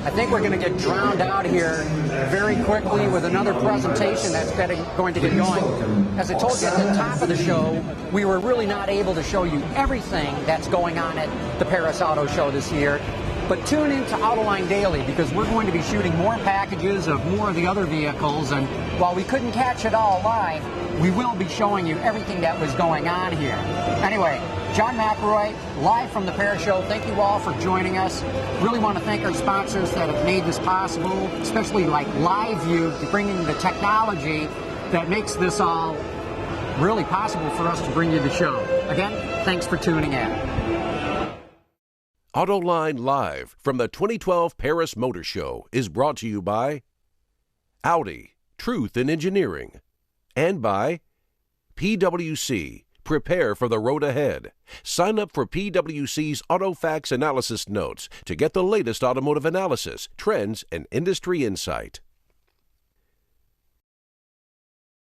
I think we're going to get drowned out here very quickly with another presentation that's going to get going. As I told you at the top of the show, we were really not able to show you everything that's going on at the Paris Auto Show this year. But tune in to Autoline Daily, because we're going to be shooting more packages of more of the other vehicles. And while we couldn't catch it all live, we will be showing you everything that was going on here. Anyway, John McElroy, live from the Paris Show. Thank you all for joining us. Really want to thank our sponsors that have made this possible, especially like LiveView, bringing the technology that makes this all really possible for us to bring you the show. Again, thanks for tuning in. Autoline Live from the 2012 Paris Motor Show is brought to you by Audi, Truth in Engineering, and by PwC. Prepare for the road ahead. Sign up for PwC's AutoFacts Analysis Notes to get the latest automotive analysis, trends, and industry insight.